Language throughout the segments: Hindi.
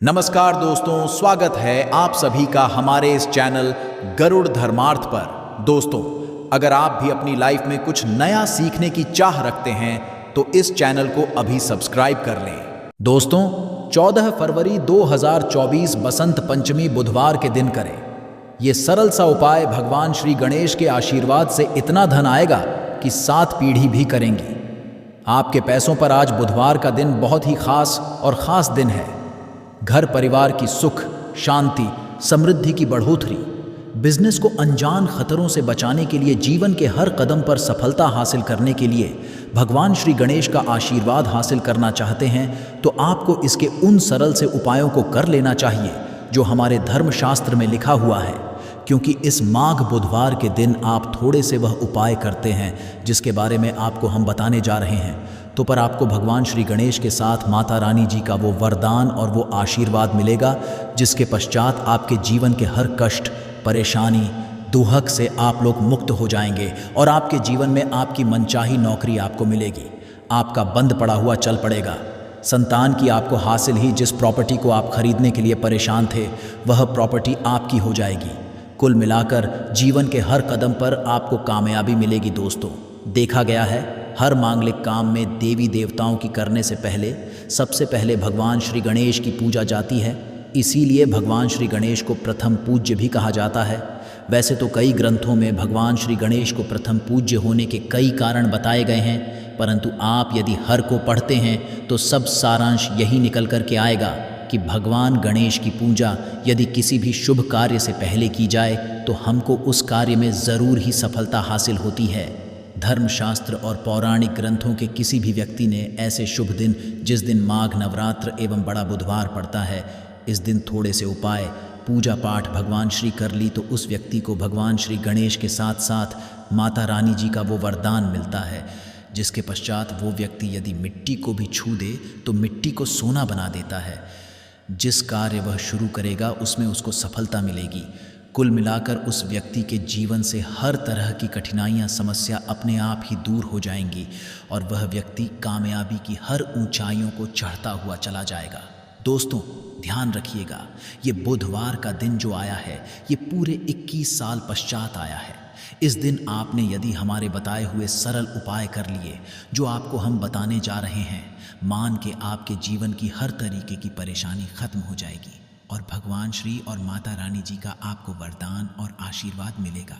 नमस्कार दोस्तों, स्वागत है आप सभी का हमारे इस चैनल गरुड़ धर्मार्थ पर। दोस्तों, अगर आप भी अपनी लाइफ में कुछ नया सीखने की चाह रखते हैं तो इस चैनल को अभी सब्सक्राइब कर लें। दोस्तों, 14 फरवरी 2024 बसंत पंचमी बुधवार के दिन करें ये सरल सा उपाय। भगवान श्री गणेश के आशीर्वाद से इतना धन आएगा कि 7 पीढ़ी भी करेंगी। आपके पैसों पर आज बुधवार का दिन बहुत ही खास और ख़ास दिन है। घर परिवार की सुख, शांति, समृद्धि की बढ़ोतरी, बिजनेस को अनजान खतरों से बचाने के लिए, जीवन के हर कदम पर सफलता हासिल करने के लिए भगवान श्री गणेश का आशीर्वाद हासिल करना चाहते हैं तो आपको इसके उन सरल से उपायों को कर लेना चाहिए जो हमारे धर्मशास्त्र में लिखा हुआ है। क्योंकि इस माघ बुधवार के दिन आप थोड़े से वह उपाय करते हैं जिसके बारे में आपको हम बताने जा रहे हैं, तो पर आपको भगवान श्री गणेश के साथ माता रानी जी का वो वरदान और वो आशीर्वाद मिलेगा जिसके पश्चात आपके जीवन के हर कष्ट, परेशानी, दुहक से आप लोग मुक्त हो जाएंगे और आपके जीवन में आपकी मनचाही नौकरी आपको मिलेगी। आपका बंद पड़ा हुआ चल पड़ेगा। संतान की आपको हासिल ही, जिस प्रॉपर्टी को आप खरीदने के लिए परेशान थे वह प्रॉपर्टी आपकी हो जाएगी। कुल मिलाकर जीवन के हर कदम पर आपको कामयाबी मिलेगी। दोस्तों, देखा गया है हर मांगलिक काम में देवी देवताओं की करने से पहले सबसे पहले भगवान श्री गणेश की पूजा जाती है। इसीलिए भगवान श्री गणेश को प्रथम पूज्य भी कहा जाता है। वैसे तो कई ग्रंथों में भगवान श्री गणेश को प्रथम पूज्य होने के कई कारण बताए गए हैं, परंतु आप यदि हर को पढ़ते हैं तो सब सारांश यही निकल कर के आएगा कि भगवान गणेश की पूजा यदि किसी भी शुभ कार्य से पहले की जाए तो हमको उस कार्य में ज़रूर ही सफलता हासिल होती है। धर्मशास्त्र और पौराणिक ग्रंथों के किसी भी व्यक्ति ने ऐसे शुभ दिन, जिस दिन माघ नवरात्र एवं बड़ा बुधवार पड़ता है, इस दिन थोड़े से उपाय, पूजा पाठ भगवान श्री कर ली तो उस व्यक्ति को भगवान श्री गणेश के साथ साथ माता रानी जी का वो वरदान मिलता है जिसके पश्चात वो व्यक्ति यदि मिट्टी को भी छू दे तो मिट्टी को सोना बना देता है। जिस कार्य वह शुरू करेगा उसमें उसको सफलता मिलेगी। कुल मिलाकर उस व्यक्ति के जीवन से हर तरह की कठिनाइयाँ, समस्या अपने आप ही दूर हो जाएंगी और वह व्यक्ति कामयाबी की हर ऊंचाइयों को चढ़ता हुआ चला जाएगा। दोस्तों, ध्यान रखिएगा, ये बुधवार का दिन जो आया है ये पूरे 21 साल पश्चात आया है। इस दिन आपने यदि हमारे बताए हुए सरल उपाय कर लिए जो आपको हम बताने जा रहे हैं, मान के आपके जीवन की हर तरीके की परेशानी खत्म हो जाएगी और भगवान श्री और माता रानी जी का आपको वरदान और आशीर्वाद मिलेगा।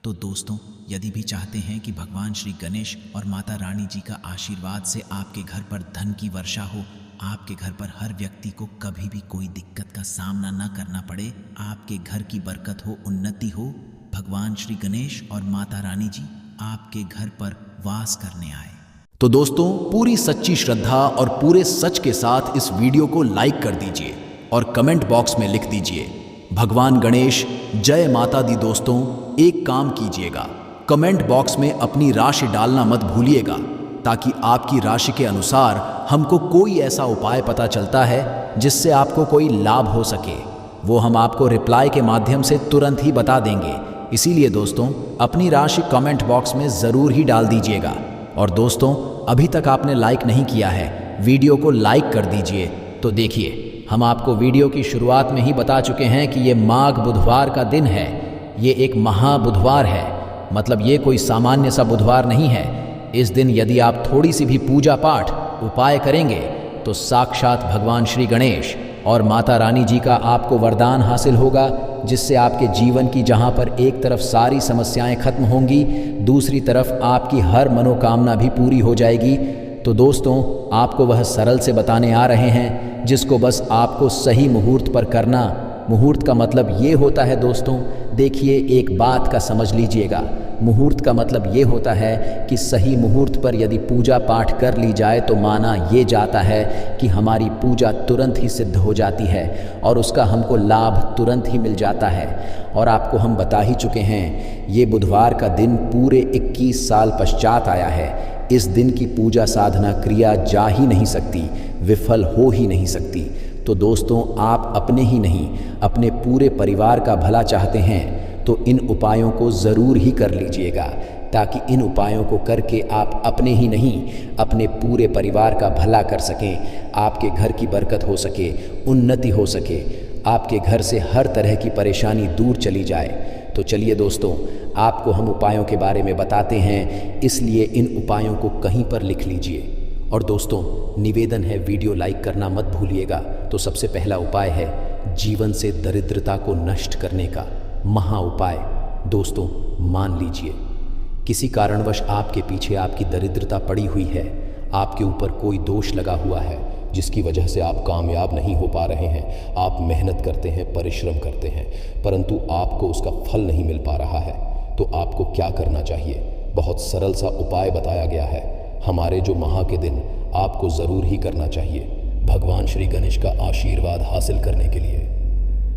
तो दोस्तों, यदि भी चाहते हैं कि भगवान श्री गणेश और माता रानी जी का आशीर्वाद से आपके घर पर धन की वर्षा हो, आपके घर पर हर व्यक्ति को कभी भी कोई दिक्कत का सामना न करना पड़े, आपके घर की बरकत हो, उन्नति हो, भगवान श्री गणेश और माता रानी जी आपके घर पर वास करने आए। तो दोस्तों, पूरी सच्ची श्रद्धा और पूरे सच के साथ इस वीडियो को लाइक कर दीजिए और कमेंट बॉक्स में लिख दीजिए भगवान गणेश जय माता दी। दोस्तों, एक काम कीजिएगा, कमेंट बॉक्स में अपनी राशि डालना मत भूलिएगा ताकि आपकी राशि के अनुसार हमको कोई ऐसा उपाय पता चलता है जिससे आपको कोई लाभ हो सके, वो हम आपको रिप्लाई के माध्यम से तुरंत ही बता देंगे। इसीलिए दोस्तों, अपनी राशि कमेंट बॉक्स में ज़रूर ही डाल दीजिएगा। और दोस्तों, अभी तक आपने लाइक नहीं किया है, वीडियो को लाइक कर दीजिए। तो देखिए, हम आपको वीडियो की शुरुआत में ही बता चुके हैं कि ये माघ बुधवार का दिन है। ये एक महा बुधवार है, मतलब ये कोई सामान्य सा बुधवार नहीं है। इस दिन यदि आप थोड़ी सी भी पूजा पाठ, उपाय करेंगे तो साक्षात भगवान श्री गणेश और माता रानी जी का आपको वरदान हासिल होगा, जिससे आपके जीवन की जहां पर एक तरफ सारी समस्याएं खत्म होंगी, दूसरी तरफ आपकी हर मनोकामना भी पूरी हो जाएगी। तो दोस्तों, आपको वह सरल से बताने आ रहे हैं जिसको बस आपको सही मुहूर्त पर करना। मुहूर्त का मतलब ये होता है दोस्तों, देखिए एक बात का समझ लीजिएगा, मुहूर्त का मतलब ये होता है कि सही मुहूर्त पर यदि पूजा पाठ कर ली जाए तो माना ये जाता है कि हमारी पूजा तुरंत ही सिद्ध हो जाती है और उसका हमको लाभ तुरंत ही मिल जाता है। और आपको हम बता ही चुके हैं, ये बुधवार का दिन पूरे 21 साल पश्चात आया है। इस दिन की पूजा साधना क्रिया जा ही नहीं सकती, विफल हो ही नहीं सकती। तो दोस्तों, आप अपने ही नहीं अपने पूरे परिवार का भला चाहते हैं तो इन उपायों को ज़रूर ही कर लीजिएगा। ताकि इन उपायों को करके आप अपने ही नहीं अपने पूरे परिवार का भला कर सकें, आपके घर की बरकत हो सके, उन्नति हो सके, आपके घर से हर तरह की परेशानी दूर चली जाए। तो चलिए दोस्तों, आपको हम उपायों के बारे में बताते हैं, इसलिए इन उपायों को कहीं पर लिख लीजिए। और दोस्तों, निवेदन है वीडियो लाइक करना मत भूलिएगा। तो सबसे पहला उपाय है जीवन से दरिद्रता को नष्ट करने का महा उपाय। दोस्तों, मान लीजिए किसी कारणवश आपके पीछे आपकी दरिद्रता पड़ी हुई है, आपके ऊपर कोई दोष लगा हुआ है जिसकी वजह से आप कामयाब नहीं हो पा रहे हैं। आप मेहनत करते हैं, परिश्रम करते हैं, परंतु आपको उसका फल नहीं मिल पा रहा है। तो आपको क्या करना चाहिए? बहुत सरल सा उपाय बताया गया है। हमारे जो माह के दिन आपको ज़रूर ही करना चाहिए भगवान श्री गणेश का आशीर्वाद हासिल करने के लिए।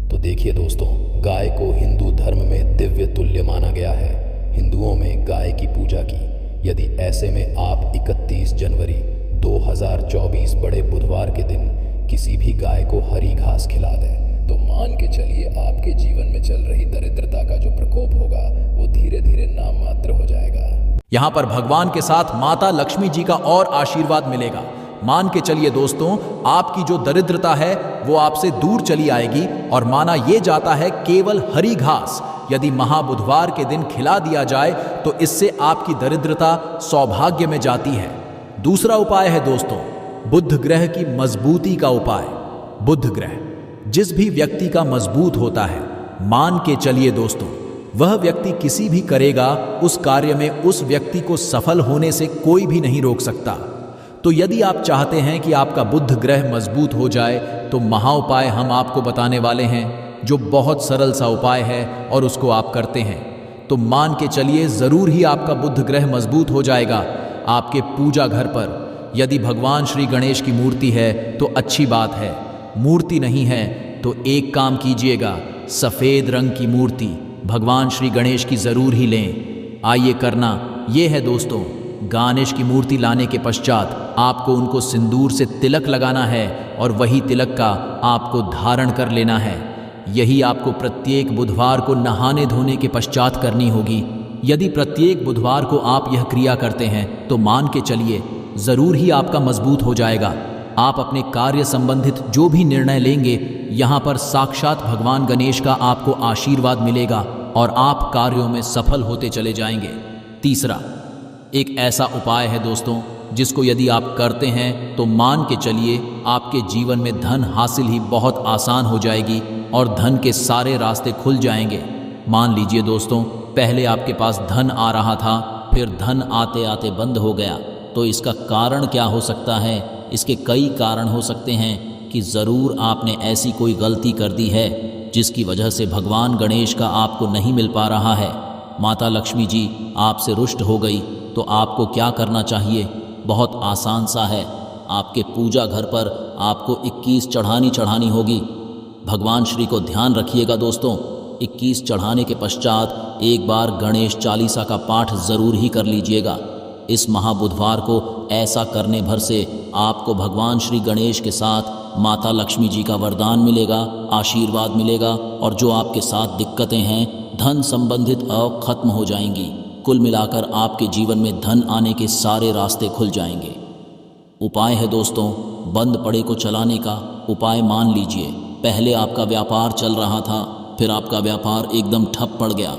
तो देखिए दोस्तों, गाय को हिंदू धर्म में दिव्य तुल्य माना गया है। हिंदुओं में गाय की पूजा की। यदि ऐसे में आप 31 जनवरी 2024 बड़े बुधवार के दिन किसी भी गाय को हरी घास खिला दें, तो मान के चलिए आपके जीवन में चल रही दरिद्रता का जो प्रकोप होगा वो धीरे धीरे नाम मात्र हो जाएगा। यहाँ पर भगवान के साथ माता लक्ष्मी जी का और आशीर्वाद मिलेगा। मान के चलिए दोस्तों, आपकी जो दरिद्रता है वो आपसे दूर चली आएगी। और माना यह जाता है केवल हरी घास यदि महाबुधवार के दिन खिला दिया जाए तो इससे आपकी दरिद्रता सौभाग्य में जाती है। दूसरा उपाय है दोस्तों, बुध ग्रह की मजबूती का उपाय। बुध ग्रह जिस भी व्यक्ति का मजबूत होता है, मान के चलिए दोस्तों, वह व्यक्ति किसी भी करेगा उस कार्य में उस व्यक्ति को सफल होने से कोई भी नहीं रोक सकता। तो यदि आप चाहते हैं कि आपका बुध ग्रह मजबूत हो जाए तो महा उपाय हम आपको बताने वाले हैं, जो बहुत सरल सा उपाय है और उसको आप करते हैं तो मान के चलिए ज़रूर ही आपका बुध ग्रह मजबूत हो जाएगा। आपके पूजा घर पर यदि भगवान श्री गणेश की मूर्ति है तो अच्छी बात है, मूर्ति नहीं है तो एक काम कीजिएगा, सफ़ेद रंग की मूर्ति भगवान श्री गणेश की ज़रूर ही लें। आइए करना ये है दोस्तों, गणेश की मूर्ति लाने के पश्चात आपको उनको सिंदूर से तिलक लगाना है और वही तिलक का आपको धारण कर लेना है। यही आपको प्रत्येक बुधवार को नहाने धोने के पश्चात करनी होगी। यदि प्रत्येक बुधवार को आप यह क्रिया करते हैं तो मान के चलिए ज़रूर ही आपका मजबूत हो जाएगा। आप अपने कार्य संबंधित जो भी निर्णय लेंगे, यहाँ पर साक्षात भगवान गणेश का आपको आशीर्वाद मिलेगा और आप कार्यों में सफल होते चले जाएंगे। तीसरा, एक ऐसा उपाय है दोस्तों जिसको यदि आप करते हैं तो मान के चलिए आपके जीवन में धन हासिल ही बहुत आसान हो जाएगी और धन के सारे रास्ते खुल जाएंगे। मान लीजिए दोस्तों, पहले आपके पास धन आ रहा था, फिर धन आते आते बंद हो गया। तो इसका कारण क्या हो सकता है? इसके कई कारण हो सकते हैं कि ज़रूर आपने ऐसी कोई गलती कर दी है जिसकी वजह से भगवान गणेश का आपको नहीं मिल पा रहा है। माता लक्ष्मी जी आपसे रुष्ट हो गई तो आपको क्या करना चाहिए? बहुत आसान सा है। आपके पूजा घर पर आपको 21 चढ़ानी होगी। भगवान श्री को ध्यान रखिएगा दोस्तों, 21 चढ़ाने के पश्चात एक बार गणेश चालीसा का पाठ ज़रूर ही कर लीजिएगा। इस महाबुधवार को ऐसा करने भर से आपको भगवान श्री गणेश के साथ माता लक्ष्मी जी का वरदान मिलेगा, आशीर्वाद मिलेगा और जो आपके साथ दिक्कतें हैं धन संबंधित अब खत्म हो जाएंगी। कुल मिलाकर आपके जीवन में धन आने के सारे रास्ते खुल जाएंगे। उपाय है दोस्तों, बंद पड़े को चलाने का उपाय। मान लीजिए पहले आपका व्यापार चल रहा था, फिर आपका व्यापार एकदम ठप पड़ गया।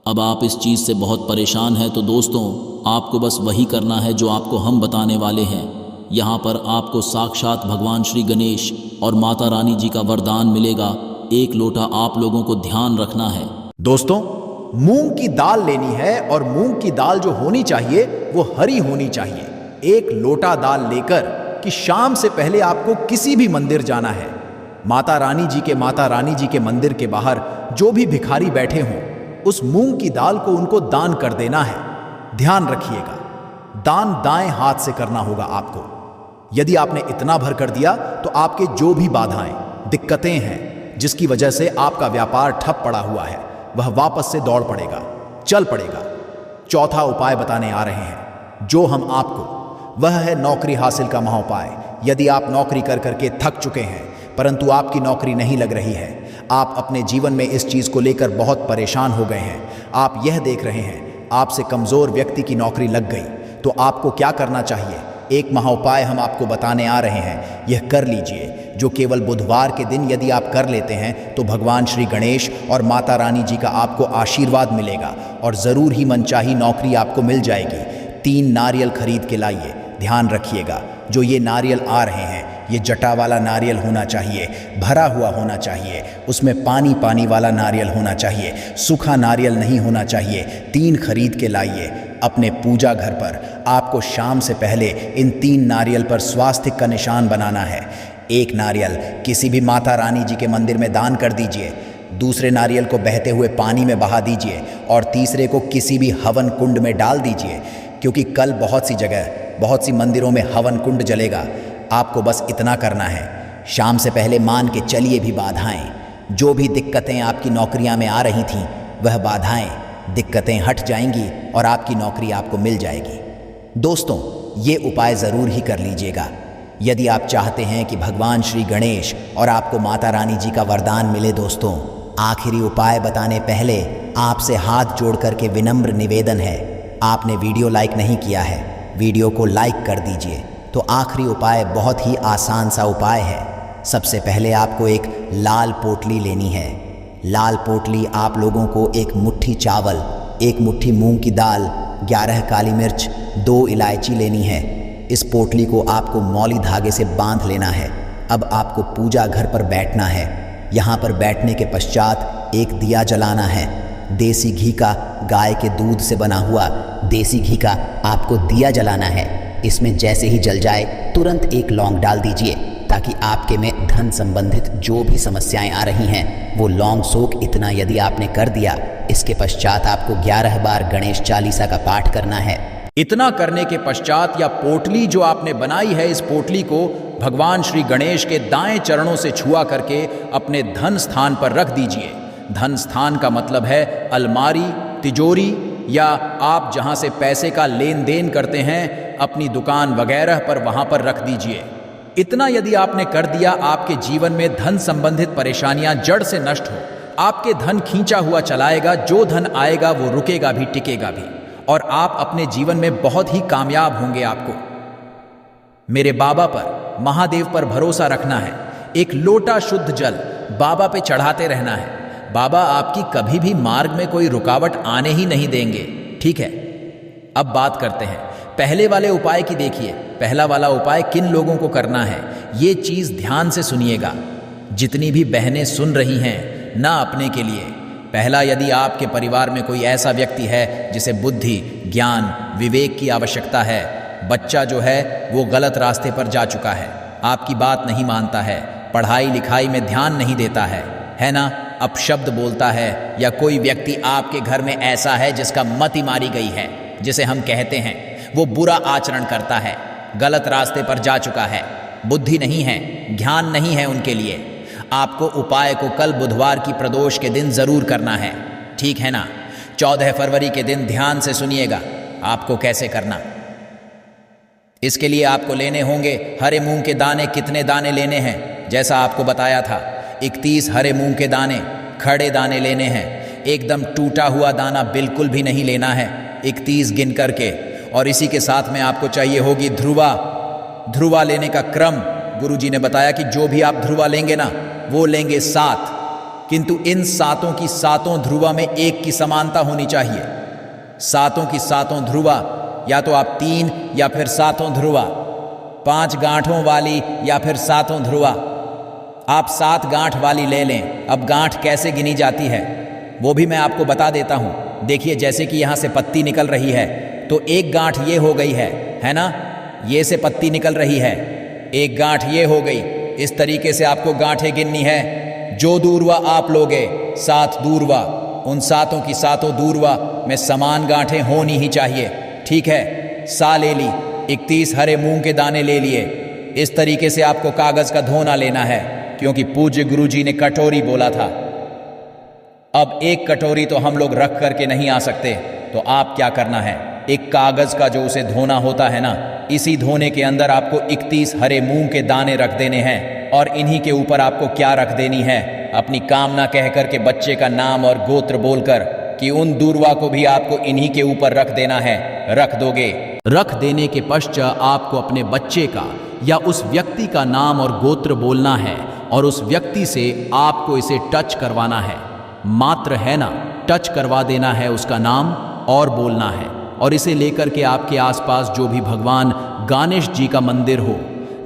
अब आप इस चीज़ से बहुत परेशान हैं, तो दोस्तों आपको बस वही करना है जो आपको हम बताने वाले हैं। यहाँ पर आपको साक्षात भगवान श्री गणेश और माता रानी जी का वरदान मिलेगा। एक लोटा आप लोगों को ध्यान रखना है दोस्तों, मूंग की दाल लेनी है और मूंग की दाल जो होनी चाहिए वो हरी होनी चाहिए। एक लोटा दाल लेकर कि शाम से पहले आपको किसी भी मंदिर जाना है। माता रानी जी के मंदिर के बाहर जो भी भिखारी बैठे हों, उस मूंग की दाल को उनको दान कर देना है। ध्यान रखिएगा, दान दाएं हाथ से करना होगा आपको। यदि आपने इतना भर कर दिया तो आपके जो भी बाधाएं, दिक्कतें हैं जिसकी वजह से आपका व्यापार ठप पड़ा हुआ है, वह वापस से दौड़ पड़ेगा, चल पड़ेगा। चौथा उपाय बताने आ रहे हैं जो हम आपको, वह है नौकरी हासिल का महाउपाय। यदि आप नौकरी कर करके थक चुके हैं परंतु आपकी नौकरी नहीं लग रही है, आप अपने जीवन में इस चीज़ को लेकर बहुत परेशान हो गए हैं, आप यह देख रहे हैं आपसे कमज़ोर व्यक्ति की नौकरी लग गई, तो आपको क्या करना चाहिए? एक महाउपाय हम आपको बताने आ रहे हैं, यह कर लीजिए, जो केवल बुधवार के दिन यदि आप कर लेते हैं तो भगवान श्री गणेश और माता रानी जी का आपको आशीर्वाद मिलेगा और ज़रूर ही मनचाही नौकरी आपको मिल जाएगी। 3 नारियल खरीद के लाइए। ध्यान रखिएगा, जो ये नारियल आ रहे हैं ये जटा वाला नारियल होना चाहिए, भरा हुआ होना चाहिए, उसमें पानी पानी वाला नारियल होना चाहिए, सूखा नारियल नहीं होना चाहिए। 3 खरीद के लाइए। अपने पूजा घर पर आपको शाम से पहले इन 3 नारियल पर स्वास्तिक का निशान बनाना है। एक नारियल किसी भी माता रानी जी के मंदिर में दान कर दीजिए, दूसरे नारियल को बहते हुए पानी में बहा दीजिए और तीसरे को किसी भी हवन कुंड में डाल दीजिए, क्योंकि कल बहुत सी जगह, बहुत सी मंदिरों में हवन कुंड जलेगा। आपको बस इतना करना है। शाम से पहले मान के चलिए भी बाधाएं, जो भी दिक्कतें आपकी नौकरियां में आ रही थीं, वह बाधाएं, दिक्कतें हट जाएंगी और आपकी नौकरी आपको मिल जाएगी। दोस्तों, ये उपाय ज़रूर ही कर लीजिएगा। यदि आप चाहते हैं कि भगवान श्री गणेश और आपको माता रानी जी का वरदान मिले। दोस्तों, आखिरी उपाय बताने पहले आपसे हाथ जोड़ करके विनम्र निवेदन है, आपने वीडियो लाइक नहीं किया है, वीडियो को लाइक कर दीजिए। तो आखिरी उपाय बहुत ही आसान सा उपाय है। सबसे पहले आपको एक लाल पोटली लेनी है। लाल पोटली आप लोगों को एक मुट्ठी चावल, एक मुट्ठी मूंग की दाल, 11 काली मिर्च, 2 इलायची लेनी है। इस पोटली को आपको मौली धागे से बांध लेना है। अब आपको पूजा घर पर बैठना है। यहाँ पर बैठने के पश्चात एक दिया जलाना है। देसी घी का, गाय के दूध से बना हुआ देसी घी का आपको दिया जलाना है। इसमें जैसे ही जल जाए तुरंत एक लौंग डाल दीजिए, ताकि आपके में धन संबंधित जो भी समस्याएं आ रही हैं वो लौंग सोख। इतना यदि आपने कर दिया, इसके पश्चात आपको 11 बार गणेश चालीसा का पाठ करना है। इतना करने के पश्चात या पोटली जो आपने बनाई है, इस पोटली को भगवान श्री गणेश के दाएं चरणों से छुआ करके अपने धन स्थान पर रख दीजिए। धन स्थान का मतलब है अलमारी, तिजोरी, या आप जहां से पैसे का लेन देन करते हैं, अपनी दुकान वगैरह पर, वहां पर रख दीजिए। इतना यदि आपने कर दिया, आपके जीवन में धन संबंधित परेशानियां जड़ से नष्ट हो। आपके धन खींचा हुआ चलाएगा, जो धन आएगा वो रुकेगा भी, टिकेगा भी, और आप अपने जीवन में बहुत ही कामयाब होंगे। आपको मेरे बाबा पर, महादेव पर भरोसा रखना है। एक लोटा शुद्ध जल बाबा पे चढ़ाते रहना है। बाबा आपकी कभी भी मार्ग में कोई रुकावट आने ही नहीं देंगे। ठीक है, अब बात करते हैं पहले वाले उपाय की। देखिए, पहला वाला उपाय किन लोगों को करना है, ये चीज़ ध्यान से सुनिएगा। जितनी भी बहनें सुन रही हैं, ना अपने के लिए। पहला, यदि आपके परिवार में कोई ऐसा व्यक्ति है जिसे बुद्धि, ज्ञान, विवेक की आवश्यकता है, बच्चा जो है वो गलत रास्ते पर जा चुका है, आपकी बात नहीं मानता है, पढ़ाई लिखाई में ध्यान नहीं देता है ना, अपशब्द बोलता है, या कोई व्यक्ति आपके घर में ऐसा है जिसका मति मारी गई है, जिसे हम कहते हैं वो बुरा आचरण करता है, गलत रास्ते पर जा चुका है, बुद्धि नहीं है, ज्ञान नहीं है उनके लिए, आपको उपाय को कल बुधवार की प्रदोष के दिन जरूर करना है। ठीक है ना? 14 फरवरी के दिन ध्यान से सुनिएगा आपको कैसे करना। इसके लिए आपको लेने होंगे हरे मूंग के दाने। कितने दाने लेने हैं? जैसा आपको बताया था, 31 हरे मूंग के दाने, खड़े दाने लेने हैं। एकदम टूटा हुआ दाना बिल्कुल भी नहीं लेना है, 31 गिन करके। और इसी के साथ में आपको चाहिए होगी ध्रुवा। ध्रुवा लेने का क्रम गुरुजी ने बताया कि जो भी आप ध्रुवा लेंगे ना, वो लेंगे 7, किंतु इन 7 की 7 ध्रुवा में एक की समानता होनी चाहिए। 7 की 7 ध्रुवा, या तो आप 3 या फिर 7 ध्रुवा, 5 गांठों वाली या फिर 7 ध्रुवा। आप 7 गांठ वाली ले लें। अब गांठ कैसे गिनी जाती है वो भी मैं आपको बता देता हूं। देखिए, जैसे कि यहां से पत्ती निकल रही है, तो एक गांठ ये हो गई है ना, ये से पत्ती निकल रही है, एक गांठ ये हो गई। इस तरीके से आपको गांठें गिननी है। जो दूरवा आप लोगे, 7 दूरवा, उन 7 की 7 दूरवा में समान गांठें होनी ही चाहिए। ठीक है, सा ले ली, 31 हरे मूंग के दाने ले लिए। इस तरीके से आपको कागज का धोना लेना है, क्योंकि पूज्य गुरुजी ने कटोरी बोला था। अब एक कटोरी तो हम लोग रख करके नहीं आ सकते, तो आप क्या करना है, एक कागज का जो उसे धोना होता है ना, इसी धोने के अंदर आपको 31 हरे मूंग के दाने रख देने हैं। और इन्हीं के ऊपर आपको क्या रख देनी है, अपनी कामना कह करके बच्चे का नाम और गोत्र बोलकर कि उन दूर्वा को भी आपको इन्हीं के ऊपर रख देना है। रख दोगे? रख देने के पश्चात आपको अपने बच्चे का या उस व्यक्ति का नाम और गोत्र बोलना है और उस व्यक्ति से आपको इसे टच करवाना है। मात्र है ना, टच करवा देना है उसका नाम और बोलना है। और इसे लेकर के आपके आसपास जो भी भगवान गणेश जी का मंदिर हो,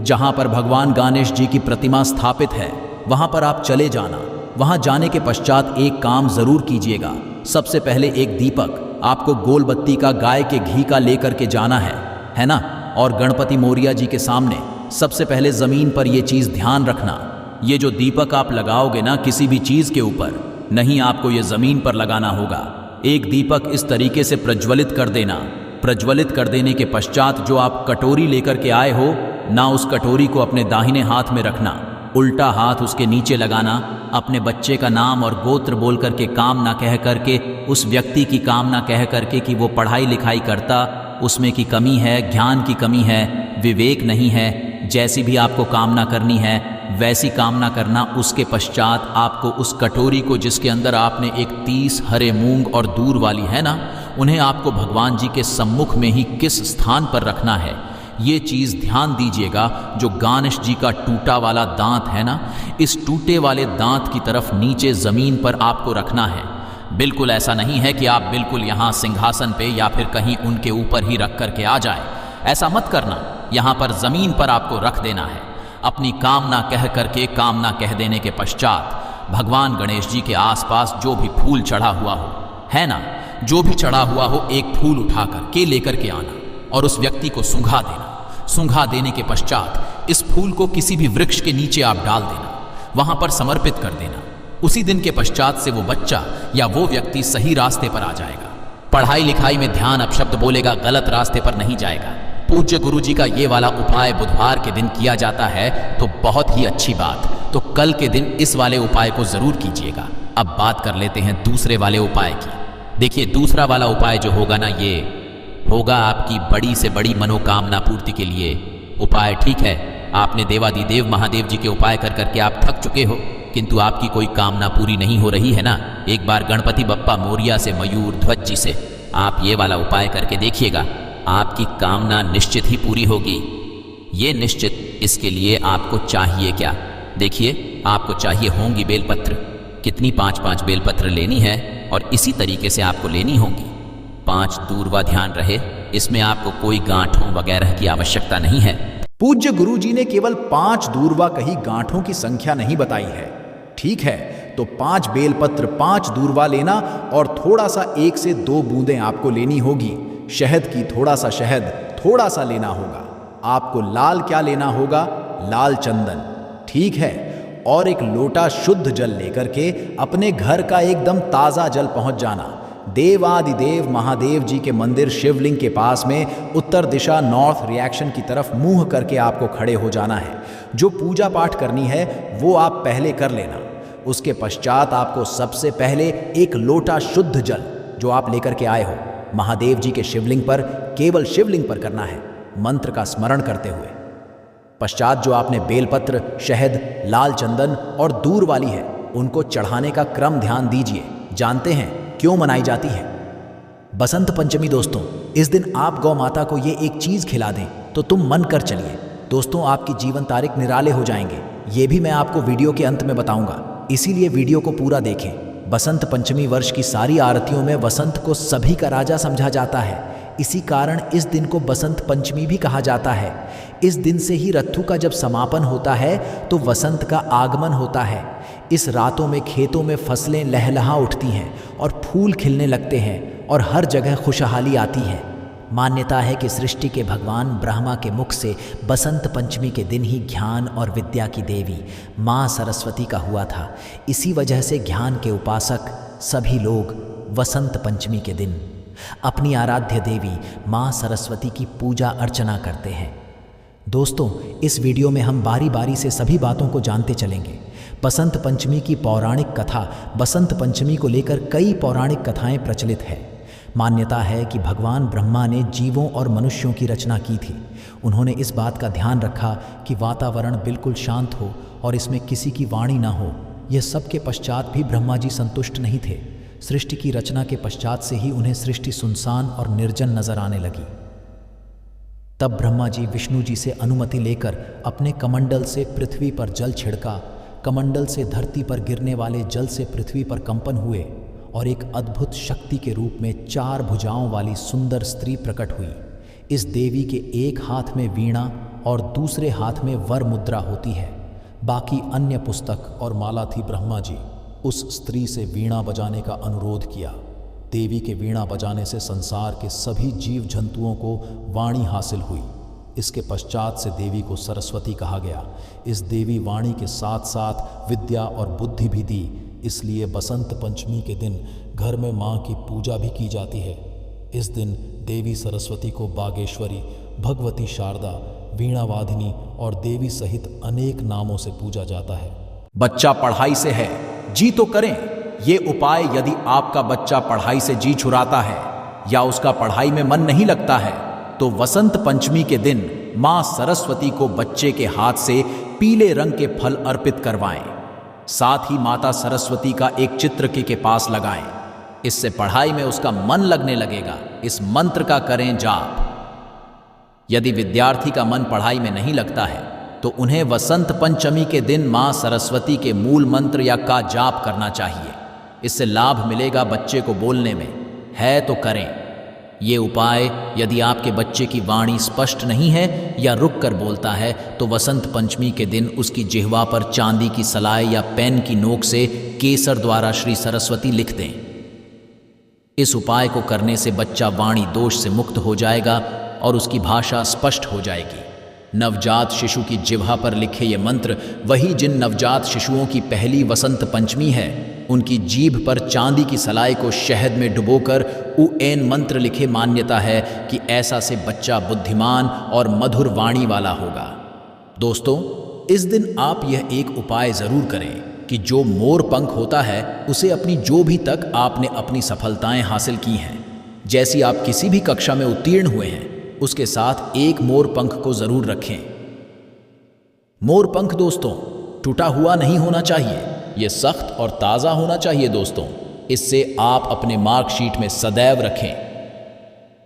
जहाँ पर भगवान गणेश जी की प्रतिमा स्थापित है, वहाँ पर आप चले जाना। वहाँ जाने के पश्चात एक काम ज़रूर कीजिएगा। सबसे पहले एक दीपक आपको गोल बत्ती का गाय के घी का लेकर के जाना है ना। और गणपति मोरिया जी के सामने सबसे पहले ज़मीन पर ये चीज़ ध्यान रखना, ये जो दीपक आप लगाओगे ना किसी भी चीज़ के ऊपर, नहीं, आपको ये ज़मीन पर लगाना होगा। एक दीपक इस तरीके से प्रज्वलित कर देना। प्रज्वलित कर देने के पश्चात जो आप कटोरी लेकर के आए हो ना, उस कटोरी को अपने दाहिने हाथ में रखना, उल्टा हाथ उसके नीचे लगाना। अपने बच्चे का नाम और गोत्र बोल करके, कामना कह करके, उस व्यक्ति की कामना कह करके कि वो पढ़ाई लिखाई करता, उसमें की कमी है, ज्ञान की कमी है, विवेक नहीं है, जैसी भी आपको कामना करनी है वैसी कामना करना। उसके पश्चात आपको उस कटोरी को, जिसके अंदर आपने एक 30 हरे मूंग और दूर वाली है ना, उन्हें आपको भगवान जी के सम्मुख में ही किस स्थान पर रखना है, ये चीज़ ध्यान दीजिएगा। जो गणेश जी का टूटा वाला दांत है ना, इस टूटे वाले दांत की तरफ नीचे ज़मीन पर आपको रखना है। बिल्कुल ऐसा नहीं है कि आप बिल्कुल यहाँ सिंहासन पे या फिर कहीं उनके ऊपर ही रख करके आ जाए, ऐसा मत करना। यहाँ पर ज़मीन पर आपको रख देना है। अपनी कामना कह करके, कामना कह देने के पश्चात भगवान गणेश जी के आसपास जो भी फूल चढ़ा हुआ हो, है ना, जो भी चढ़ा हुआ हो, एक फूल उठा कर के लेकर के आना और उस व्यक्ति को सूंघा देना। सूंघा देने के पश्चात इस फूल को किसी भी वृक्ष के नीचे आप डाल देना, वहां पर समर्पित कर देना। उसी दिन के पश्चात से वो बच्चा या वो व्यक्ति सही रास्ते पर आ जाएगा। पढ़ाई लिखाई में ध्यान अपशब्द बोलेगा, गलत रास्ते पर नहीं जाएगा। पूज्य गुरु जी का ये वाला उपाय बुधवार के दिन किया जाता है तो बहुत ही अच्छी बात। तो कल के दिन इस वाले उपाय को जरूर कीजिएगा। अब बात कर लेते हैं दूसरे वाले उपाय की। देखिए, दूसरा वाला उपाय जो होगा ना, ये होगा आपकी बड़ी से बड़ी मनोकामना पूर्ति के लिए उपाय। ठीक है, आपने देवादिदेव महादेव जी के उपाय कर करके आप थक चुके हो, किंतु आपकी कोई कामना पूरी नहीं हो रही है ना। एक बार गणपति बप्पा मोरिया से, मयूर ध्वज जी से आप ये वाला उपाय करके देखिएगा, आपकी कामना निश्चित ही पूरी होगी। ये निश्चित। इसके लिए आपको चाहिए क्या? देखिए, आपको चाहिए होंगी बेलपत्र। कितनी? 5-5 बेलपत्र लेनी है और इसी तरीके से आपको लेनी होंगी। 5 दूर्वा, ध्यान रहे, इसमें आपको कोई गांठों वगैरह की आवश्यकता नहीं है। पूज्य गुरु जी ने केवल 5 दूर्वा कही, गांठों की संख्या नहीं बताई है। ठीक है, तो 5 बेलपत्र, 5 दूर्वा लेना और थोड़ा सा 1 से 2 बूंदें आपको लेनी होगी शहद की। थोड़ा सा शहद, थोड़ा सा लेना होगा आपको। लाल क्या लेना होगा? लाल चंदन। ठीक है, और एक लोटा शुद्ध जल लेकर के अपने घर का एकदम ताज़ा जल पहुंच जाना। देवादिदेव महादेव जी के मंदिर शिवलिंग के पास में उत्तर दिशा, नॉर्थ रिएक्शन की तरफ मुंह करके आपको खड़े हो जाना है। जो पूजा पाठ करनी है वो आप पहले कर लेना। उसके पश्चात आपको सबसे पहले एक लोटा शुद्ध जल जो आप लेकर के आए हो, महादेव जी के शिवलिंग पर, केवल शिवलिंग पर करना है, मंत्र का स्मरण करते हुए। पश्चात जो आपने बेलपत्र, शहद, लाल चंदन और दूर वाली है, उनको चढ़ाने का क्रम ध्यान दीजिए। जानते हैं क्यों मनाई जाती है? बसंत पंचमी। दोस्तों, इस दिन आप गौ माता को ये एक चीज़ खिला दें तो तुम मन कर चलिए दोस्तों, आपकी जीवन तारीख निराले हो जाएंगे। ये भी मैं आपको वीडियो के अंत में बताऊंगा, इसीलिए वीडियो को पूरा देखें। बसंत पंचमी वर्ष की सारी आरतियों में वसंत को सभी का राजा समझा जाता है। इसी कारण इस दिन को बसंत पंचमी भी कहा जाता है। इस दिन से ही रत्थु का जब समापन होता है तो वसंत का आगमन होता है। इस रातों में खेतों में फसलें लहलहा उठती हैं और फूल खिलने लगते हैं और हर जगह खुशहाली आती है। मान्यता है कि सृष्टि के भगवान ब्रह्मा के मुख से बसंत पंचमी के दिन ही ज्ञान और विद्या की देवी माँ सरस्वती का हुआ था। इसी वजह से ज्ञान के उपासक सभी लोग वसंत पंचमी के दिन अपनी आराध्य देवी माँ सरस्वती की पूजा अर्चना करते हैं। दोस्तों, इस वीडियो में हम बारी बारी से सभी बातों को जानते चलेंगे। बसंत पंचमी की पौराणिक कथा। बसंत पंचमी को लेकर कई पौराणिक कथाएं प्रचलित है। मान्यता है कि भगवान ब्रह्मा ने जीवों और मनुष्यों की रचना की थी। उन्होंने इस बात का ध्यान रखा कि वातावरण बिल्कुल शांत हो और इसमें किसी की वाणी ना हो। यह सब के पश्चात भी ब्रह्मा जी संतुष्ट नहीं थे। सृष्टि की रचना के पश्चात से ही उन्हें सृष्टि सुनसान और निर्जन नजर आने लगी। तब ब्रह्मा जी विष्णु जी से अनुमति लेकर अपने कमंडल से पृथ्वी पर जल छिड़का। कमंडल से धरती पर गिरने वाले जल से पृथ्वी पर कंपन हुए और एक अद्भुत शक्ति के रूप में 4 भुजाओं वाली सुंदर स्त्री प्रकट हुई। इस देवी के एक हाथ में वीणा और दूसरे हाथ में वर मुद्रा होती है। बाकी अन्य पुस्तक और माला थी। ब्रह्मा जी उस स्त्री से वीणा बजाने का अनुरोध किया। देवी के वीणा बजाने से संसार के सभी जीव जंतुओं को वाणी हासिल हुई। इसके पश्चात से देवी को सरस्वती कहा गया। इस देवी वाणी के साथ साथ विद्या और बुद्धि भी दी। इसलिए बसंत पंचमी के दिन घर में माँ की पूजा भी की जाती है। इस दिन देवी सरस्वती को बागेश्वरी, भगवती शारदा, वीणावाधिनी और देवी सहित अनेक नामों से पूजा जाता है। बच्चा पढ़ाई से है, जी तो करें। ये उपाय यदि आपका बच्चा पढ़ाई से जी छुड़ाता है या उसका पढ़ाई में मन नहीं लगता है तो वसंत पंचमी के दिन मां सरस्वती को बच्चे के हाथ से पीले रंग के फल अर्पित करवाएं। साथ ही माता सरस्वती का एक चित्र के पास लगाएं। इससे पढ़ाई में उसका मन लगने लगेगा। इस मंत्र का करें जाप। यदि विद्यार्थी का मन पढ़ाई में नहीं लगता है तो उन्हें वसंत पंचमी के दिन मां सरस्वती के मूल मंत्र या का जाप करना चाहिए। इससे लाभ मिलेगा बच्चे को बोलने में। है तो करें ये उपाय। यदि आपके बच्चे की वाणी स्पष्ट नहीं है या रुक कर बोलता है तो वसंत पंचमी के दिन उसकी जिह्वा पर चांदी की सलाई या पेन की नोक से केसर द्वारा श्री सरस्वती लिख दें। इस उपाय को करने से बच्चा वाणी दोष से मुक्त हो जाएगा और उसकी भाषा स्पष्ट हो जाएगी। नवजात शिशु की जिह्वा पर लिखे ये मंत्र वही जिन नवजात शिशुओं की पहली वसंत पंचमी है उनकी जीभ पर चांदी की सलाई को शहद में डुबोकर उएन मंत्र लिखे मान्यता है कि ऐसा से बच्चा बुद्धिमान और मधुर वाणी वाला होगा। दोस्तों, इस दिन आप यह एक उपाय ज़रूर करें कि जो मोर पंख होता है उसे अपनी जो भी तक आपने अपनी सफलताएं हासिल की हैं, जैसी आप किसी भी कक्षा में उत्तीर्ण हुए हैं, उसके साथ एक मोर पंख को ज़रूर रखें। मोर पंख दोस्तों टूटा हुआ नहीं होना चाहिए, ये सख्त और ताज़ा होना चाहिए दोस्तों। इससे आप अपने मार्कशीट में सदैव रखें।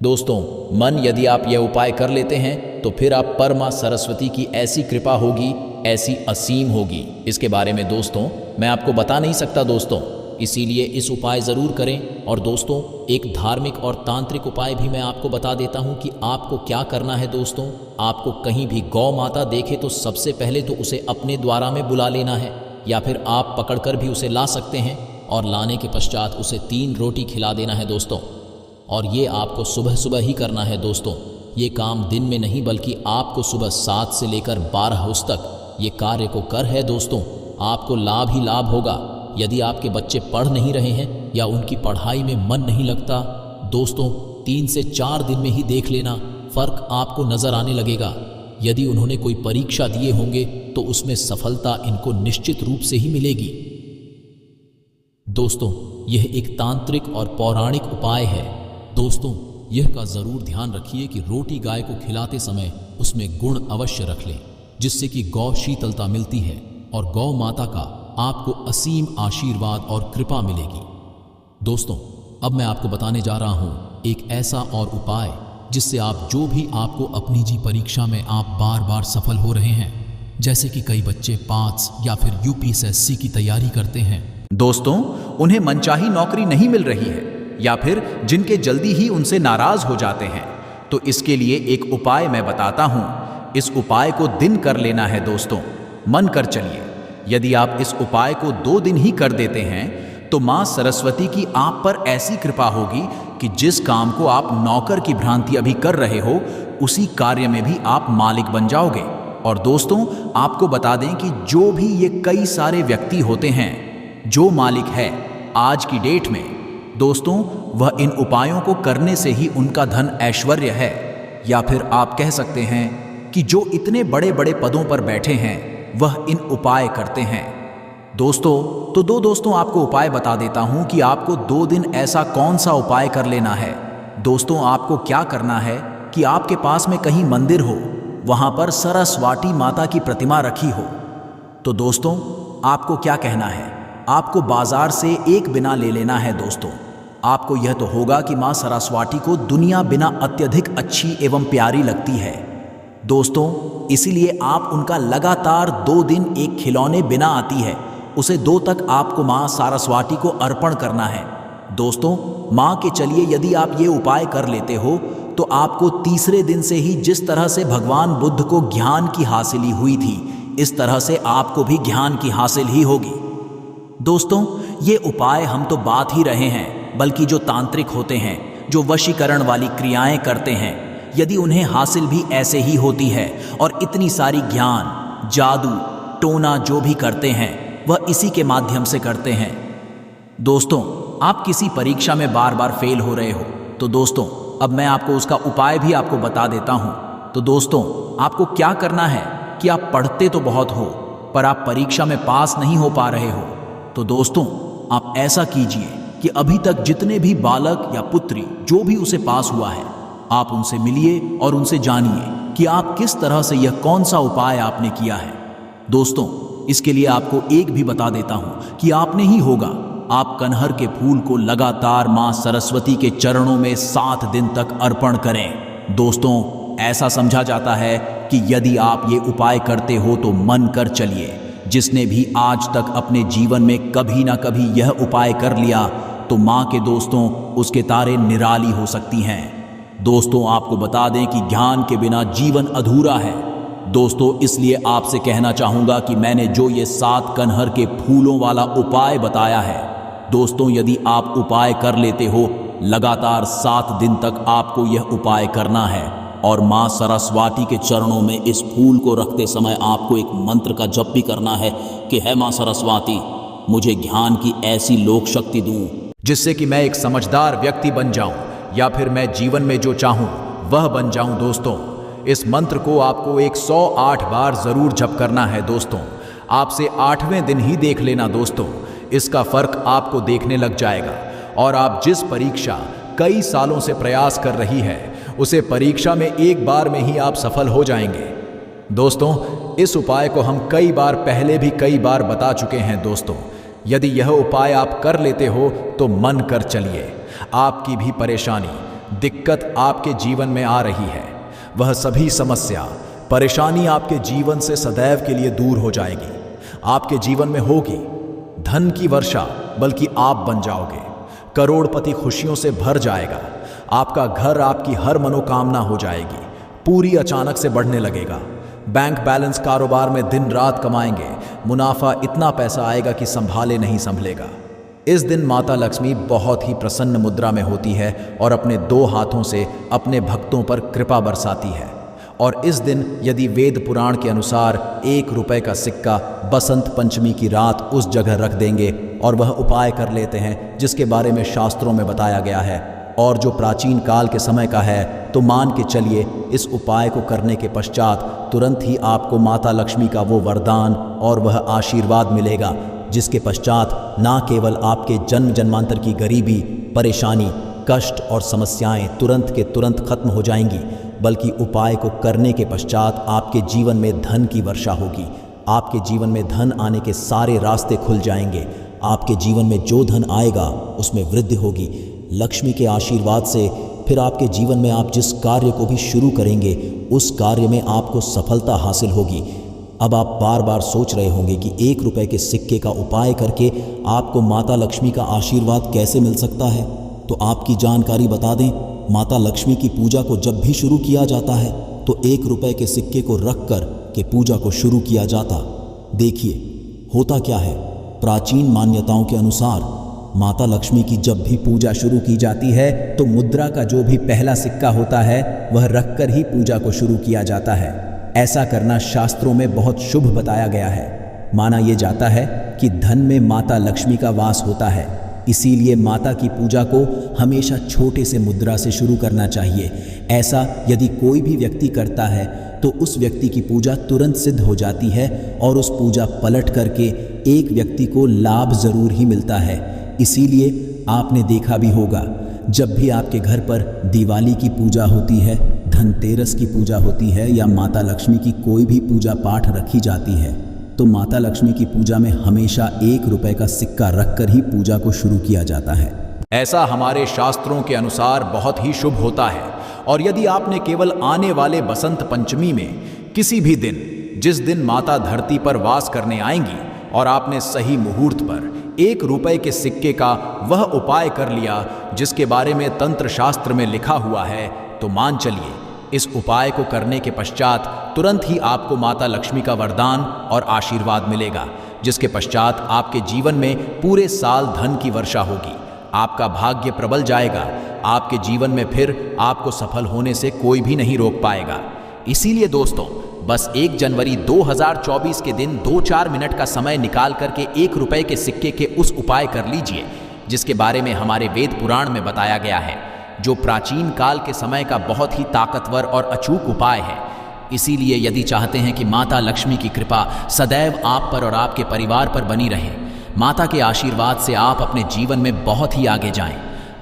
दोस्तों, मन यदि आप यह उपाय कर लेते हैं तो फिर आप पर मां सरस्वती की ऐसी कृपा होगी, ऐसी असीम होगी, इसके बारे में दोस्तों मैं आपको बता नहीं सकता दोस्तों। इसीलिए इस उपाय ज़रूर करें। और दोस्तों, एक धार्मिक और तांत्रिक उपाय भी मैं आपको बता देता हूं कि आपको क्या करना है दोस्तों। आपको कहीं भी गौ माता देखे तो सबसे पहले तो उसे अपने द्वारा में बुला लेना है, या फिर आप पकड़कर भी उसे ला सकते हैं और लाने के पश्चात उसे 3 रोटी खिला देना है दोस्तों। और ये आपको सुबह सुबह ही करना है दोस्तों। ये काम दिन में नहीं बल्कि आपको सुबह 7 से लेकर 12 उस तक ये कार्य को कर है दोस्तों। आपको लाभ ही लाभ होगा। यदि आपके बच्चे पढ़ नहीं रहे हैं या उनकी पढ़ाई में मन नहीं लगता दोस्तों, 3 से 4 दिन में ही देख लेना फर्क आपको नजर आने लगेगा। यदि उन्होंने कोई परीक्षा दिए होंगे तो उसमें सफलता इनको निश्चित रूप से ही मिलेगी। दोस्तों, यह एक तांत्रिक और पौराणिक उपाय है। दोस्तों, यह का जरूर ध्यान रखिए कि रोटी गाय को खिलाते समय उसमें गुण अवश्य रख लें, जिससे कि गौ शीतलता मिलती है और गौ माता का आपको असीम आशीर्वाद और कृपा मिलेगी। दोस्तों, अब मैं आपको बताने जा रहा हूं एक ऐसा और उपाय जिससे आप जो भी आपको अपनी जी परीक्षा में आप बार बार सफल हो रहे हैं, जैसे कि कई बच्चे पास या फिर यूपीएससी की तैयारी करते हैं। दोस्तों, उन्हें मनचाही नौकरी नहीं मिल रही है या फिर जिनके जल्दी ही उनसे नाराज हो जाते हैं, तो इसके लिए एक उपाय मैं बताता हूं। इस उपाय को दिन कर लेना है दोस्तों, मन कर चलिए। यदि आप इस उपाय को 2 दिन ही कर देते हैं तो मां सरस्वती की आप पर ऐसी कृपा होगी कि जिस काम को आप नौकर की भ्रांति अभी कर रहे हो उसी कार्य में भी आप मालिक बन जाओगे। और दोस्तों, आपको बता दें कि जो भी ये कई सारे व्यक्ति होते हैं जो मालिक है आज की डेट में दोस्तों, वह इन उपायों को करने से ही उनका धन ऐश्वर्य है। या फिर आप कह सकते हैं कि जो इतने बड़े बड़े पदों पर बैठे हैं वह इन उपाय करते हैं। दोस्तों, तो दोस्तों आपको उपाय बता देता हूं कि आपको 2 दिन ऐसा कौन सा उपाय कर लेना है। दोस्तों, आपको क्या करना है कि आपके पास में कहीं मंदिर हो, वहां पर सरस्वती माता की प्रतिमा रखी हो। तो दोस्तों, आपको क्या कहना है आपको बाजार से एक बिना ले लेना है दोस्तों। आपको यह तो होगा कि माँ सरस्वती को दुनिया बिना अत्यधिक अच्छी एवं प्यारी लगती है दोस्तों, इसीलिए आप उनका लगातार 2 दिन एक खिलौने बिना आती है उसे 2 तक आपको माँ सरस्वती को अर्पण करना है दोस्तों। माँ के चलिए यदि आप ये उपाय कर लेते हो तो आपको तीसरे दिन से ही जिस तरह से भगवान बुद्ध को ज्ञान की हासिली हुई थी, इस तरह से आपको भी ज्ञान की हासिल ही होगी दोस्तों। ये उपाय हम तो बात ही रहे हैं, बल्कि जो तांत्रिक होते हैं, जो वशीकरण वाली क्रियाएं करते हैं, यदि उन्हें हासिल भी ऐसे ही होती है और इतनी सारी ज्ञान, जादू, टोना जो भी करते हैं वह इसी के माध्यम से करते हैं दोस्तों। आप किसी परीक्षा में बार बार फेल हो रहे हो तो दोस्तों अब मैं आपको उसका उपाय भी आपको बता देता हूं। तो दोस्तों आपको क्या करना है कि आप पढ़ते तो बहुत हो पर आप परीक्षा में पास नहीं हो पा रहे हो, तो दोस्तों आप ऐसा कीजिए कि अभी तक जितने भी बालक या पुत्री जो भी उसे पास हुआ है, आप उनसे मिलिए और उनसे जानिए कि आप किस तरह से यह कौन सा उपाय आपने किया है दोस्तों। इसके लिए आपको एक भी बता देता हूं कि आपने ही होगा, आप कनहर के फूल को लगातार मां सरस्वती के चरणों में 7 दिन तक अर्पण करें दोस्तों। ऐसा समझा जाता है कि यदि आप ये उपाय करते हो तो मन कर चलिए, जिसने भी आज तक अपने जीवन में कभी ना कभी यह उपाय कर लिया तो मां के दोस्तों उसके तारे निराली हो सकती हैं दोस्तों। आपको बता दें कि ज्ञान के बिना जीवन अधूरा है दोस्तों, इसलिए आपसे कहना चाहूंगा कि मैंने जो ये 7 कनहर के फूलों वाला उपाय बताया है दोस्तों, यदि आप उपाय कर लेते हो, लगातार 7 दिन तक आपको यह उपाय करना है और माँ सरस्वती के चरणों में इस फूल को रखते समय आपको एक मंत्र का जप भी करना है कि है माँ सरस्वती, मुझे ज्ञान की ऐसी लोक शक्ति दूं जिससे कि मैं एक समझदार व्यक्ति बन जाऊं या फिर मैं जीवन में जो चाहूं वह बन जाऊं दोस्तों। इस मंत्र को आपको 108 बार जरूर जप करना है दोस्तों। आपसे 8वें दिन ही देख लेना दोस्तों, इसका फर्क आपको देखने लग जाएगा और आप जिस परीक्षा कई सालों से प्रयास कर रही है उसे परीक्षा में एक बार में ही आप सफल हो जाएंगे दोस्तों। इस उपाय को हम कई बार पहले भी कई बार बता चुके हैं दोस्तों। यदि यह उपाय आप कर लेते हो तो मन कर चलिए, आपकी भी परेशानी, दिक्कत आपके जीवन में आ रही है, वह सभी समस्या, परेशानी आपके जीवन से सदैव के लिए दूर हो जाएगी। आपके जीवन में होगी धन की वर्षा, बल्कि आप बन जाओगे करोड़पति, खुशियों से भर जाएगा। आपका घर, आपकी हर मनोकामना हो जाएगी, पूरी अचानक से बढ़ने लगेगा। बैंक बैलेंस, कारोबार में दिन रात कमाएंगे, मुनाफा इतना पैसा आएगा कि संभाले नहीं संभलेगा। इस दिन माता लक्ष्मी बहुत ही प्रसन्न मुद्रा में होती है और अपने 2 हाथों से अपने भक्तों पर कृपा बरसाती है। और इस दिन यदि वेद पुराण के अनुसार 1 रुपए का सिक्का बसंत पंचमी की रात उस जगह रख देंगे और वह उपाय कर लेते हैं जिसके बारे में शास्त्रों में बताया गया है और जो प्राचीन काल के समय का है, तो मान के चलिए इस उपाय को करने के पश्चात तुरंत ही आपको माता लक्ष्मी का वो वरदान और वह आशीर्वाद मिलेगा, जिसके पश्चात ना केवल आपके जन्म जन्मांतर की गरीबी, परेशानी, कष्ट और समस्याएं तुरंत के तुरंत खत्म हो जाएंगी, बल्कि उपाय को करने के पश्चात आपके जीवन में धन की वर्षा होगी। आपके जीवन में धन आने के सारे रास्ते खुल जाएंगे। आपके जीवन में जो धन आएगा उसमें वृद्धि होगी लक्ष्मी के आशीर्वाद से। फिर आपके जीवन में आप जिस कार्य को भी शुरू करेंगे उस कार्य में आपको सफलता हासिल होगी। अब आप बार बार सोच रहे होंगे कि 1 रुपए के सिक्के का उपाय करके आपको माता लक्ष्मी का आशीर्वाद कैसे मिल सकता है। तो आपकी जानकारी बता दें, माता लक्ष्मी की पूजा को जब भी शुरू किया जाता है तो 1 रुपए के सिक्के को रख कर के पूजा को शुरू किया जाता। देखिए होता क्या है, प्राचीन मान्यताओं के अनुसार माता लक्ष्मी की जब भी पूजा शुरू की जाती है तो मुद्रा का जो भी पहला सिक्का होता है वह रखकर ही पूजा को शुरू किया जाता है। ऐसा करना शास्त्रों में बहुत शुभ बताया गया है। माना यह जाता है कि धन में माता लक्ष्मी का वास होता है, इसीलिए माता की पूजा को हमेशा छोटे से मुद्रा से शुरू करना चाहिए। ऐसा यदि कोई भी व्यक्ति करता है तो उस व्यक्ति की पूजा तुरंत सिद्ध हो जाती है और उस पूजा पलट करके एक व्यक्ति को लाभ जरूर ही मिलता है। इसीलिए आपने देखा भी होगा, जब भी आपके घर पर दिवाली की पूजा होती है, धनतेरस की पूजा होती है या माता लक्ष्मी की कोई भी पूजा पाठ रखी जाती है, तो तो माता लक्ष्मी की पूजा में हमेशा 1 रुपए का सिक्का रखकर ही पूजा को शुरू किया जाता है। ऐसा हमारे शास्त्रों के अनुसार बहुत ही शुभ होता है। और यदि आपने केवल आने वाले बसंत पंचमी में किसी भी दिन, जिस दिन माता धरती पर वास करने आएंगी, और आपने सही मुहूर्त पर 1 रुपए के सिक्के का वह उपाय कर लिया जिसके बारे में तंत्र शास्त्र में लिखा हुआ है, तो मान चलिए इस उपाय को करने के पश्चात तुरंत ही आपको माता लक्ष्मी का वरदान और आशीर्वाद मिलेगा, जिसके पश्चात आपके जीवन में पूरे साल धन की वर्षा होगी। आपका भाग्य प्रबल जाएगा। आपके जीवन में फिर आपको सफल होने से कोई भी नहीं रोक पाएगा। इसीलिए दोस्तों, बस 1 जनवरी 2024 के दिन 2-4 मिनट का समय निकाल करके 1 रुपए के सिक्के के उस उपाय कर लीजिए जिसके बारे में हमारे वेद पुराण में बताया गया है, जो प्राचीन काल के समय का बहुत ही ताकतवर और अचूक उपाय है। इसीलिए यदि चाहते हैं कि माता लक्ष्मी की कृपा सदैव आप पर और आपके परिवार पर बनी रहे, माता के आशीर्वाद से आप अपने जीवन में बहुत ही आगे जाएं,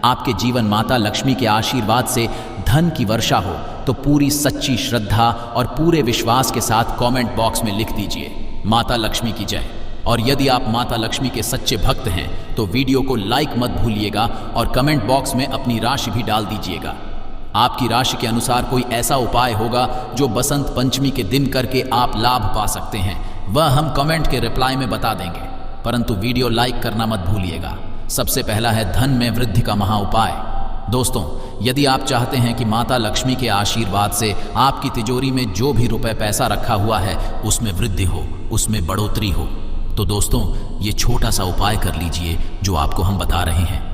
आपके जीवन माता लक्ष्मी के आशीर्वाद से धन की वर्षा हो, तो पूरी सच्ची श्रद्धा और पूरे विश्वास के साथ कमेंट बॉक्स में लिख दीजिए माता लक्ष्मी की जय। और यदि आप माता लक्ष्मी के सच्चे भक्त हैं तो वीडियो को लाइक मत भूलिएगा और कमेंट बॉक्स में अपनी राशि भी डाल दीजिएगा। आपकी राशि के अनुसार कोई ऐसा उपाय होगा जो बसंत पंचमी के दिन करके आप लाभ पा सकते हैं, वह हम कमेंट के रिप्लाई में बता देंगे, परंतु वीडियो लाइक करना मत भूलिएगा। सबसे पहला है धन में वृद्धि का महा उपाय। दोस्तों, यदि आप चाहते हैं कि माता लक्ष्मी के आशीर्वाद से आपकी तिजोरी में जो भी रुपए पैसा रखा हुआ है उसमें वृद्धि हो, उसमें बढ़ोतरी हो, तो दोस्तों ये छोटा सा उपाय कर लीजिए जो आपको हम बता रहे हैं।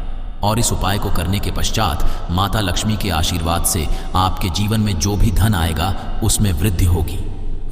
और इस उपाय को करने के पश्चात माता लक्ष्मी के आशीर्वाद से आपके जीवन में जो भी धन आएगा उसमें वृद्धि होगी,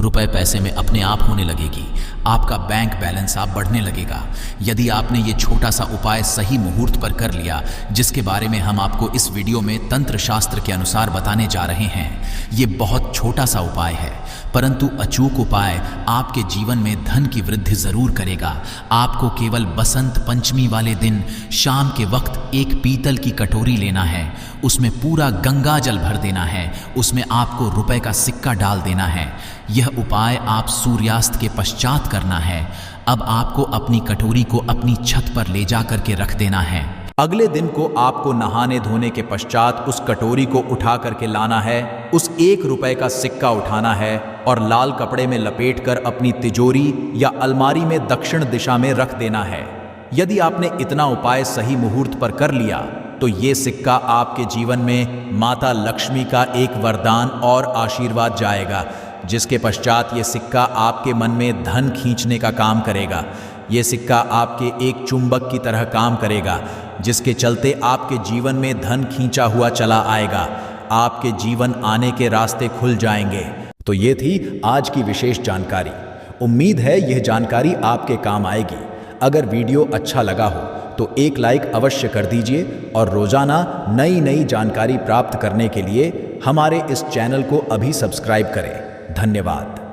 रुपए पैसे में अपने आप होने लगेगी, आपका बैंक बैलेंस आप बढ़ने लगेगा। यदि आपने ये छोटा सा उपाय सही मुहूर्त पर कर लिया, जिसके बारे में हम आपको इस वीडियो में तंत्र शास्त्र के अनुसार बताने जा रहे हैं, ये बहुत छोटा सा उपाय है परंतु अचूक उपाय आपके जीवन में धन की वृद्धि जरूर करेगा। आपको केवल बसंत पंचमी वाले दिन शाम के वक्त एक पीतल की कटोरी लेना है, उसमें पूरा गंगा जल भर देना है, उसमें आपको रुपए का सिक्का डाल देना है। यह उपाय आप सूर्यास्त के पश्चात करना है। अब आपको अपनी कटोरी को अपनी छत पर ले जा करके रख देना है। अगले दिन को आपको नहाने धोने के पश्चात उस कटोरी को उठा करके लाना है, उस 1 रुपए का सिक्का उठाना है और लाल कपड़े में लपेटकर अपनी तिजोरी या अलमारी में दक्षिण दिशा में रख देना है। यदि आपने इतना उपाय सही मुहूर्त पर कर लिया तो ये सिक्का आपके जीवन में माता लक्ष्मी का एक वरदान और आशीर्वाद जाएगा, जिसके पश्चात ये सिक्का आपके मन में धन खींचने का काम करेगा। ये सिक्का आपके एक चुंबक की तरह काम करेगा, जिसके चलते आपके जीवन में धन खींचा हुआ चला आएगा। आपके जीवन आने के रास्ते खुल जाएंगे। तो ये थी आज की विशेष जानकारी। उम्मीद है यह जानकारी आपके काम आएगी। अगर वीडियो अच्छा लगा हो तो एक लाइक अवश्य कर दीजिए और रोजाना नई नई जानकारी प्राप्त करने के लिए हमारे इस चैनल को अभी सब्सक्राइब करें। धन्यवाद।